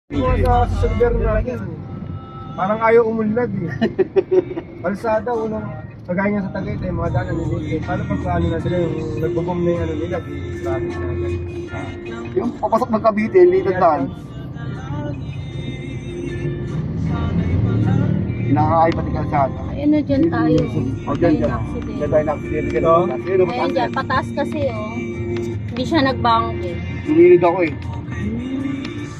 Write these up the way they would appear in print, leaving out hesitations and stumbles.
Sa server natin, parang ayaw umunlad eh. Kalsada, unang kagaya niya sa Tagaytay, mga daan na nililid. Paano pagka ano na sila, yung nagbabom na yung ano nila, traffic na yan. Yung papasok ng Cavite, hindi nagdaan. Nakakaay pati kalsada. Ayun na dyan tayo. O dyan, dyan. Accident. Dyan tayo na-accident. Ito? Ayun dyan, pataas kasi oh. Hindi siya nag-bank eh. Sumilid ako eh.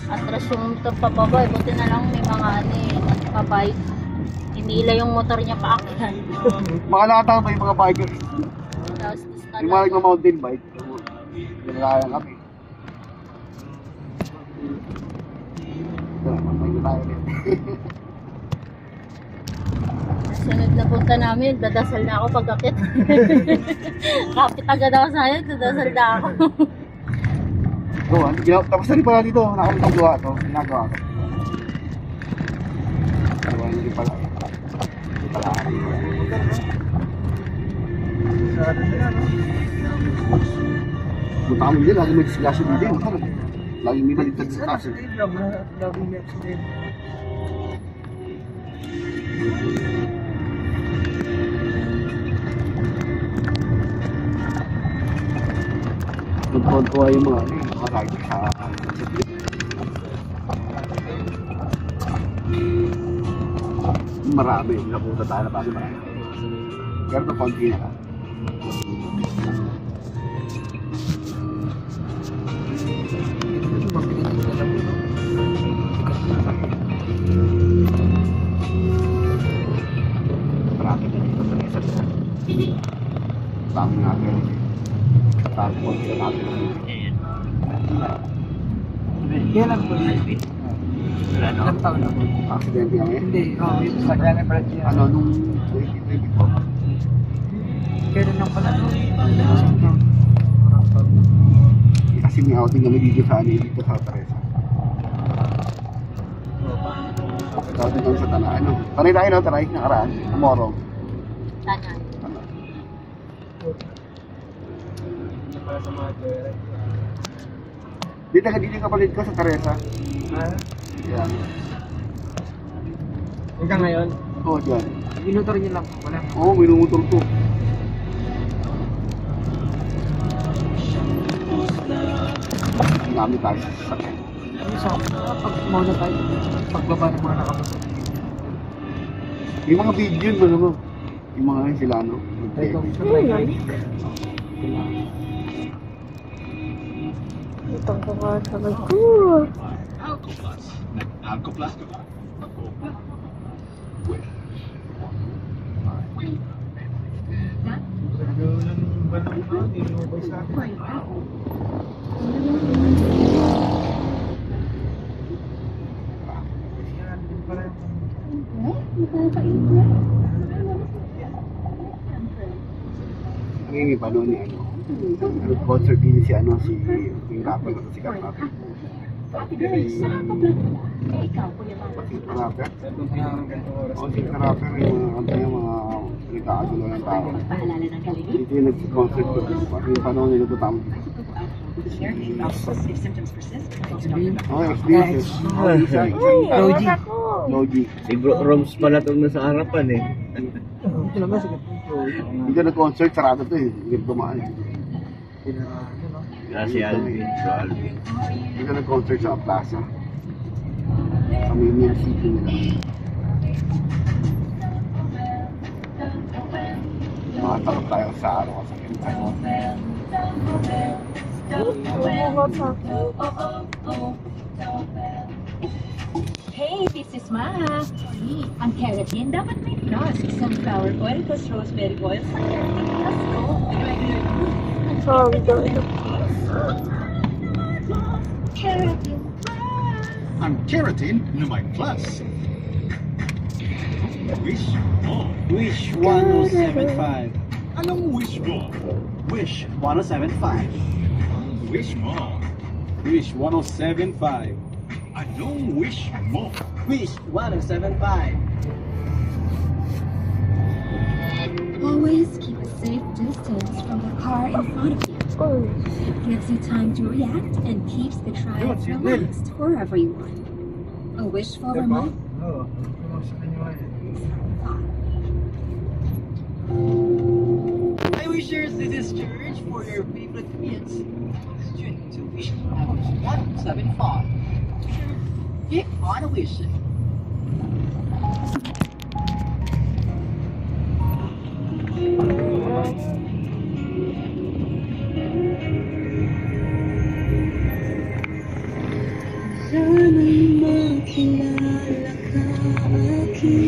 Atras yung pababa eh. Buti na lang may mga ano eh, nagpa-bike. Hinila yung motor niya paakyat. Baka nakatama pa yung mga bikers. Tapos Yung mga nagma-mountain bike. Ginalayan kami. Ito, magmay na tayo rin. sunod na punta namin, dadasal na ako pag-akit. Kapit agad ako sa akin, dadasal na ako. Tapos na rin pala dito. Nakakalitang gawa ito. Ginagawa ito. Gawa hindi pala. Hindi pala. Punta kami din. Lagi may disgrasya din. Lagi may maligtad sa taas. Lagi may accident. Nagtuwa yung mga rider sa marami. Napunta tayo na bago marami. Pero ito konti na lang. Marami na dito sa isa nila. Tama nga pero tama konti na natin. Kailan po yun? Ilang taon na po? Aksidente nga eh. Hindi, yung sa Grammy Project yan. Ano, nung 2024. Kailan lang pala? Kasi may outing kami dito sa dito sa Teresa. Outing kami sa Tanay. Ano? Tanay tayo no? Tanay, nakaraan. Tomorrow. Sana. Ano? Para sa mga joyride. Dito ka dito kapalit ko sa Teresa. Ah, Yan. hanggang ngayon? Oo, dyan. Minutor niyo lang. Wala. Oo, minumotor ko. Ginamit tayo sa sasakyan. Ano sa pag mauna tayo, pagbaba ng mga nakapasok. Yung mga video mo, ano? Yung mga sila, ano? Ikaw, Mag-TV. sa driver. Itong kumakabay ko. Alcoplus. Alcoplus. Yung banang ko, tinubay sa akin. Yan, din pala Ang iba noon ni ano? Nag-concert din si ano, si yung rapper na si Kat Rapper. Rapper? O si Kat Rapper, yung mga kanta niya, mga nagkakagulo ng tao. Dito yung nag-concert ko. Pati yung panahon nila tutama. Oh, experiences. Oh, isa. Roji. Logi. Si Bro Roms pala itong nasa harapan eh. Ito naman, sige. Dito nag-concert, sarado to eh. Hindi dumaan eh. Si Alvin. So Alvin. Dito nag-concert sa plaza. Sa main city nila. Makatalok tayo sa araw sa kanya. Hey, this is Ma. Ang keratin dapat may plus. Sunflower oil plus rosemary oil sa keratin plus go. Sorry, sorry. Keratin. Ang keratin na may plus. Wish more. Wish 1075. Anong wish mo? Wish 1075. Wish more. Wish 1075. Anong wish mo? Wish 1075. Always keep a safe distance from the car in front of you. It gives you time to react and keeps the trial relaxed for everyone. A wish for a Diba? month? Oo. Sa kanya nga eh. Hi wishers, this is George for your favorite hits. Tune to Wish House 175. Keep on wishing.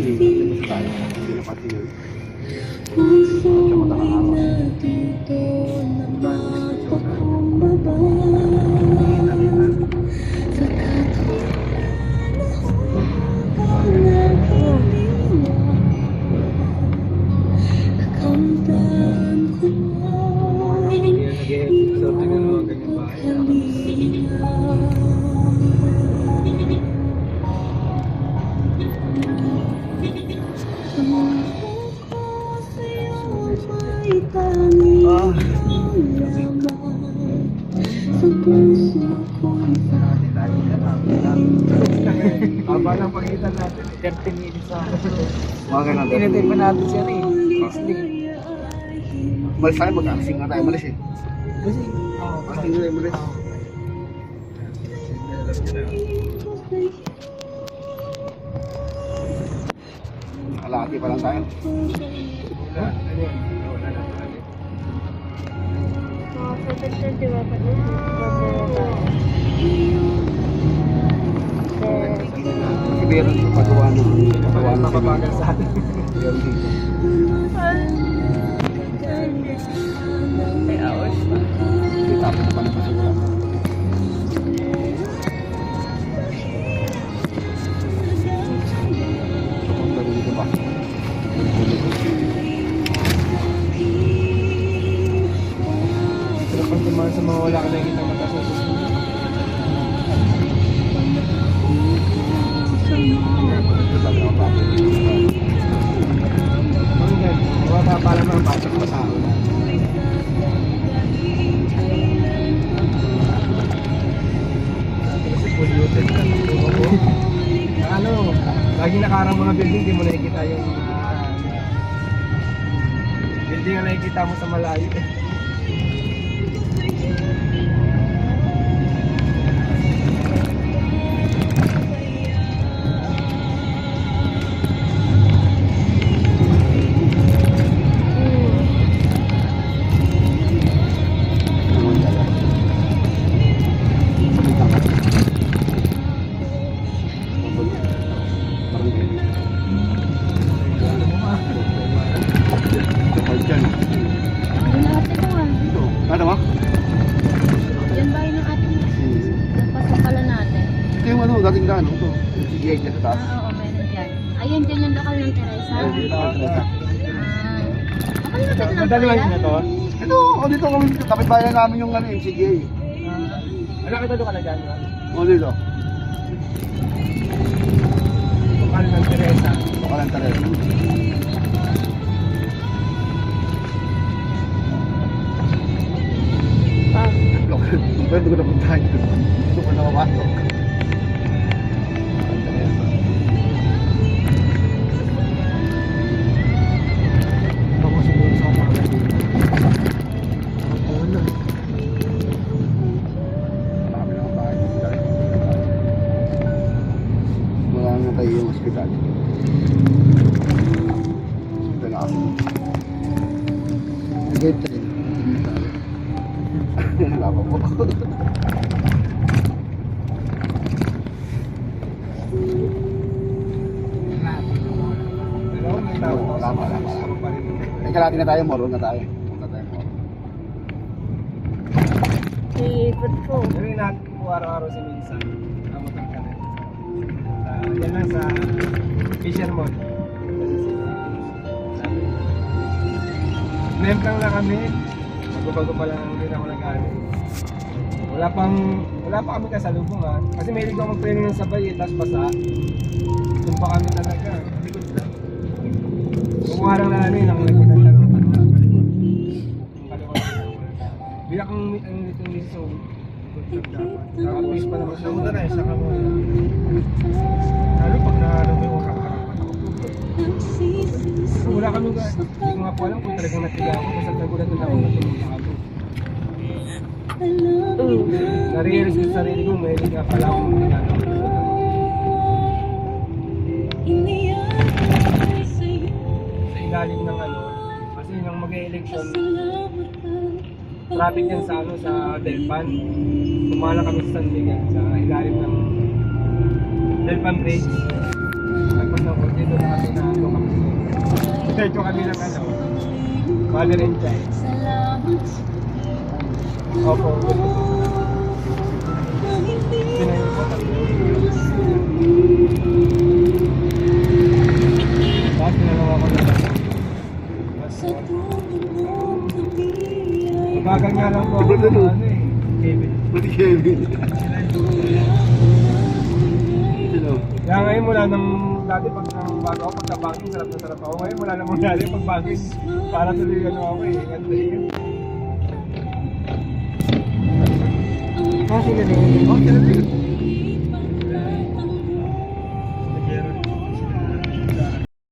Hindi na pati yun. Sa matang araw. Hindi na nag-episode na gano'n, ganyan ba? Haba lang pagitan natin. 30 minutes sa Mga ganun. tinitay pa natin siya eh. Malis tayo, mag-acting nga tayo malis eh. Kasi, Acting na tayo malis. Nakalaki pa lang tayo. Wala, ano yun? Wala na pala. Si Meron yung pagawa ng Mapabagal sa atin. Meron dito. Hindi tapos pa na pasigura. Pupunta dito ba? Pero pag dumaan sa mga wala ka nakikita mata sa susunod. Ang ganda. Wala pa lang mga pasok pa sa akin. Kasi polluted ka. Ano, lagi nakarang mga building, di mo nakikita yung building na nakikita mo sa malayo. Ano ba? Yan ba yun ang ating pasok pala natin? Ito yung ano, dating daan. Ito. Yung CGI dyan sa taas. Oo, meron dyan. Ayun, dyan yung lokal ng Teresa. Ayun, dito ako talaga. Ako lapit lang Madali lang pala. na to. Ito, dito kami, kapitbayan namin yung ano, yung CGI. Ano kita doon ka na dyan? Dito. Lokal ng Teresa. Bakalan talaga. Pwede ko na puntahan yun. Gusto ko na mapasok. Ako siguro sa kapag ako na. Marami na bahay. Wala nga tayo yung hospital. Hospital ako. Gate rin. Wala pa po. Pero may tao. Wala pa. Teka natin na tayo, moron na tayo. Punta tayo moron. Ikot ko. Gawin natin po araw-araw si Minsan. Kamutan ka rin. Yan lang sa Fishermont. Nemplang na kami. Bago-bago pa lang din ako nag-ano. Wala pa kami kasalubungan. Kasi may ligaw mag-training ng sabay eh, tapos basa. Doon pa kami talaga. Likod na. Kumuha lang na ano yun, ang likod ng tanong. Bila kang ang nito ni so. Good job dapat. Nakapis pa naman siya. Saka mo na eh, saka mo. hindi ko nga po alam kung talagang natiga ako. Basta nagulat na ako natulog ako. Nare-realize ko sa sarili ko, may nga pala akong ginagawa. Sa ilalim ng ano, kasi nang mag-election, traffic yan sa ano, sa Delpan. Kumala kami sa San Miguel, sa ilalim ng Delpan Bridge. Tapos na ko, dito na kami na ano kami. Dito kami ng ano, Mother and Child. Opo, pinayin ko kami. Tapos pinalawa ko na. Mabagal nga lang po ako ng ano eh, Kevin. Pati Kevin. Sino? Kaya ngayon mula nang dati pag nang bago ako pagka-banking, sarap na sarap ako. Ngayon mula namang dati pag-banking, para tuloy ano ako eh, ganda yun. Kasi ganun. Oh, sila din.